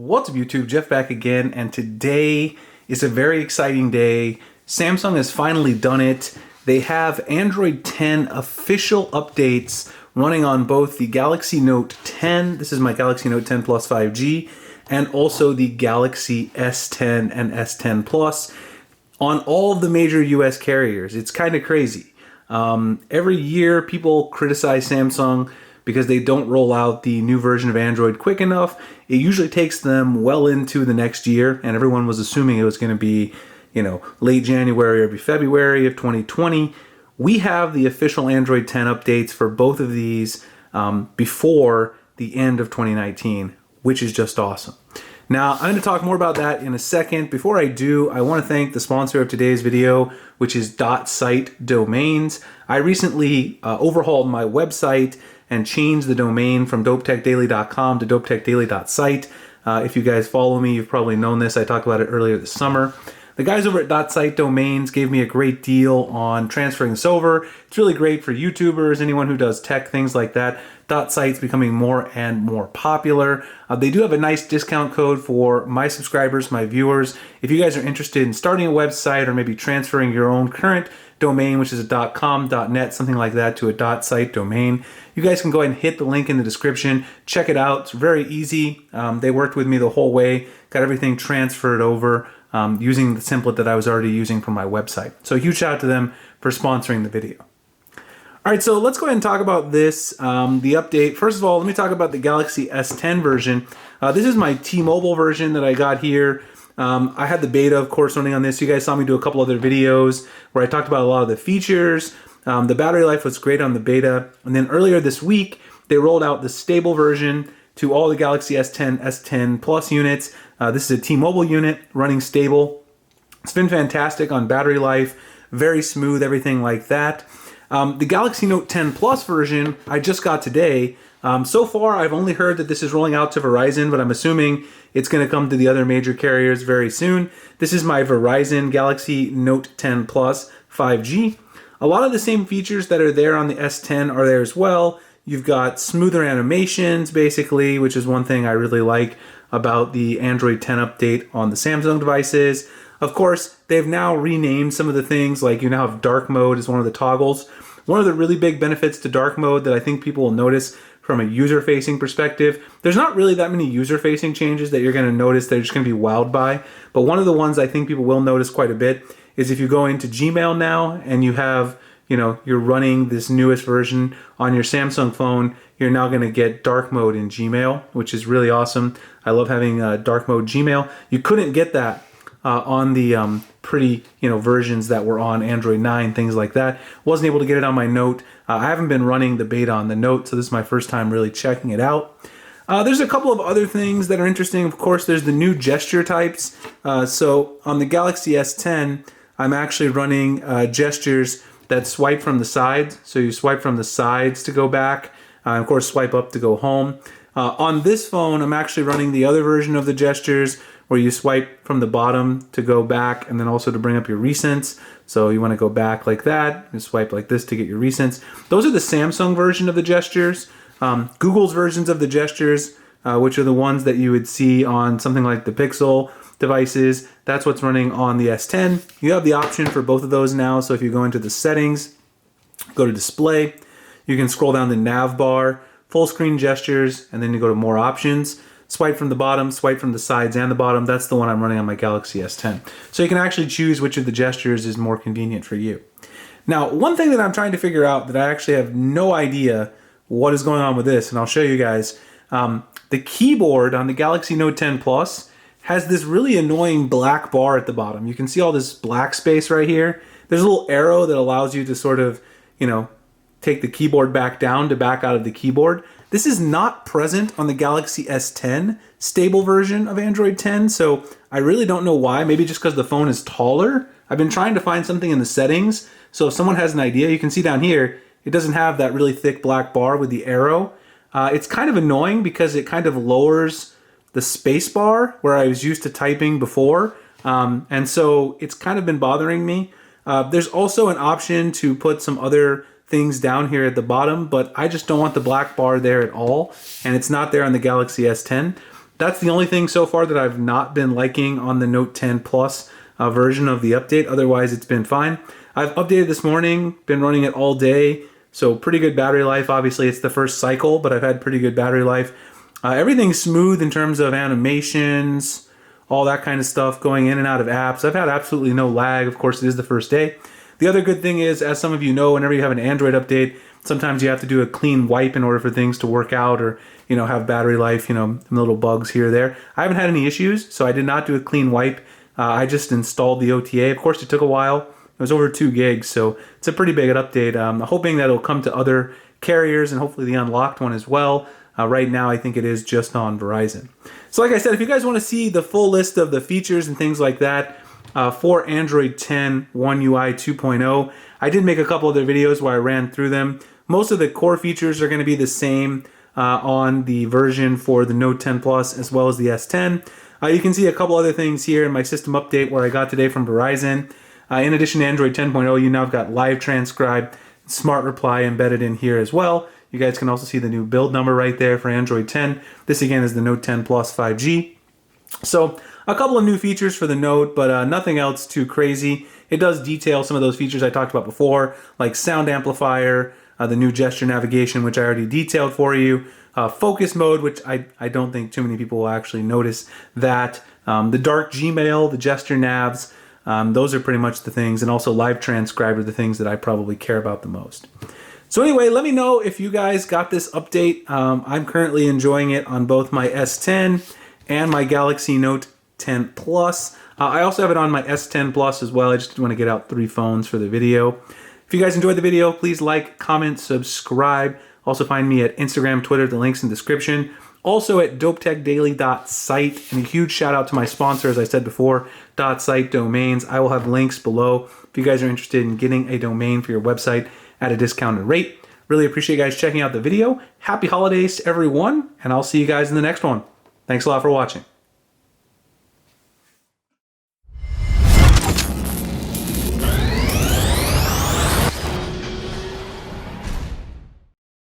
What's up YouTube, Jeff back again, and today is a very exciting day. Samsung has finally done it. They have Android 10 official updates running on both the Galaxy Note 10, this is my Galaxy Note 10 Plus 5G, and also the Galaxy S10 and S10 Plus on all of the major US carriers. It's kind of crazy. Every year people criticize Samsung because they don't roll out the new version of Android quick enough. It usually takes them well into the next year, and everyone was assuming it was going to be, late January or February of 2020. We have the official Android 10 updates for both of these before the end of 2019, which is just awesome. Now, I'm going to talk more about that in a second. Before I do, I want to thank the sponsor of today's video, which is .site Domains. I recently overhauled my website and changed the domain from dopetechdaily.com to dopetechdaily.site. If you guys follow me, you've probably known this. I talked about it earlier this summer. The guys over at .site Domains gave me a great deal on transferring this over. It's really great for YouTubers, anyone who does tech, things like that. .site's becoming more and more popular. They do have a nice discount code for my subscribers, my viewers. If you guys are interested in starting a website or maybe transferring your own current domain, which is a .com, .net, something like that, to a .site domain, you guys can go ahead and hit the link in the description. Check it out. It's very easy. They worked with me the whole way, got everything transferred over using the template that I was already using for my website. So a huge shout out to them for sponsoring the video. All right, so let's go ahead and talk about this, the update. First of all, let me talk about the Galaxy S10 version. This is my T-Mobile version that I got here. I had the beta, of course, running on this. You guys saw me do a couple other videos where I talked about a lot of the features. The battery life was great on the beta. And then earlier this week, they rolled out the stable version to all the Galaxy S10, S10 Plus units. This is a T-Mobile unit running stable. It's been fantastic on battery life, very smooth, everything like that. The Galaxy Note 10 Plus version I just got today. So far, I've only heard that this is rolling out to Verizon, but I'm assuming it's going to come to the other major carriers very soon. This is my Verizon Galaxy Note 10 Plus 5G. A lot of the same features that are there on the S10 are there as well. You've got smoother animations, basically, which is one thing I really like about the Android 10 update on the Samsung devices. Of course, they've now renamed some of the things, like you now have dark mode as one of the toggles. One of the really big benefits to dark mode that I think people will notice from a user-facing perspective, there's not really that many user-facing changes that you're going to notice that you're just going to be wowed by. But one of the ones I think people will notice quite a bit is if you go into Gmail now and you have, you're running this newest version on your Samsung phone, you're now going to get dark mode in Gmail, which is really awesome. I love having dark mode Gmail. You couldn't get that on the pretty versions that were on Android 9, things like that. Wasn't able to get it on my Note. I haven't been running the beta on the Note, so this is my first time really checking it out. There's a couple of other things that are interesting. Of course, there's the new gesture types. So on the Galaxy S10, I'm actually running gestures that swipe from the sides. So you swipe from the sides to go back. Of course, swipe up to go home. On this phone, I'm actually running the other version of the gestures where you swipe from the bottom to go back and then also to bring up your recents. So you want to go back like that, you swipe like this to get your recents. Those are the Samsung version of the gestures. Google's versions of the gestures, which are the ones that you would see on something like the Pixel devices, that's what's running on the S10. You have the option for both of those now. So if you go into the settings, go to display, you can scroll down the nav bar, full screen gestures, and then you go to more options. Swipe from the bottom, swipe from the sides and the bottom. That's the one I'm running on my Galaxy S10. So you can actually choose which of the gestures is more convenient for you. Now, one thing that I'm trying to figure out that I actually have no idea what is going on with this, and I'll show you guys. The keyboard on the Galaxy Note 10 Plus has this really annoying black bar at the bottom. You can see all this black space right here. There's a little arrow that allows you to sort of, take the keyboard back down to back out of the keyboard. This is not present on the Galaxy S10 stable version of Android 10, so I really don't know why. Maybe just because the phone is taller. I've been trying to find something in the settings, so if someone has an idea, you can see down here, it doesn't have that really thick black bar with the arrow. It's kind of annoying because it kind of lowers the space bar where I was used to typing before, and so it's kind of been bothering me. There's also an option to put some other things down here at the bottom, but I just don't want the black bar there at all, and it's not there on the Galaxy S10. That's the only thing so far that I've not been liking on the Note 10 Plus version of the update. Otherwise, it's been fine. I've updated this morning, been running it all day, so pretty good battery life. Obviously, it's the first cycle, but I've had pretty good battery life. Everything's smooth in terms of animations, all that kind of stuff, going in and out of apps. I've had absolutely no lag. Of course, it is the first day. The other good thing is, as some of you know, whenever you have an Android update, sometimes you have to do a clean wipe in order for things to work out or, have battery life, little bugs here or there. I haven't had any issues, so I did not do a clean wipe. I just installed the OTA. Of course, it took a while. It was over 2 gigs, so it's a pretty big update. I'm hoping that it'll come to other carriers and hopefully the unlocked one as well. Right now, I think it is just on Verizon. So like I said, if you guys want to see the full list of the features and things like that for Android 10 One UI 2.0, I did make a couple other videos where I ran through them. Most of the core features are going to be the same on the version for the Note 10 Plus as well as the S10. You can see a couple other things here in my system update where I got today from Verizon. In addition to Android 10.0, you now have got Live Transcribe, Smart Reply embedded in here as well. You guys can also see the new build number right there for Android 10. This again is the Note 10 Plus 5G. So a couple of new features for the Note, but nothing else too crazy. It does detail some of those features I talked about before, like sound amplifier, the new gesture navigation, which I already detailed for you, focus mode, which I don't think too many people will actually notice that, the dark Gmail, the gesture navs, those are pretty much the things, and also Live Transcribe are the things that I probably care about the most. So anyway, let me know if you guys got this update. I'm currently enjoying it on both my S10 and my Galaxy Note 10 Plus. I also have it on my S10 Plus as well. I just want to get out 3 phones for the video. If you guys enjoyed the video, please like, comment, subscribe. Also find me at Instagram, Twitter, the link's in the description. Also at dopetechdaily.site. And a huge shout out to my sponsor, as I said before, .site domains. I will have links below if you guys are interested in getting a domain for your website at a discounted rate. Really appreciate you guys checking out the video. Happy holidays to everyone, and I'll see you guys in the next one. Thanks a lot for watching.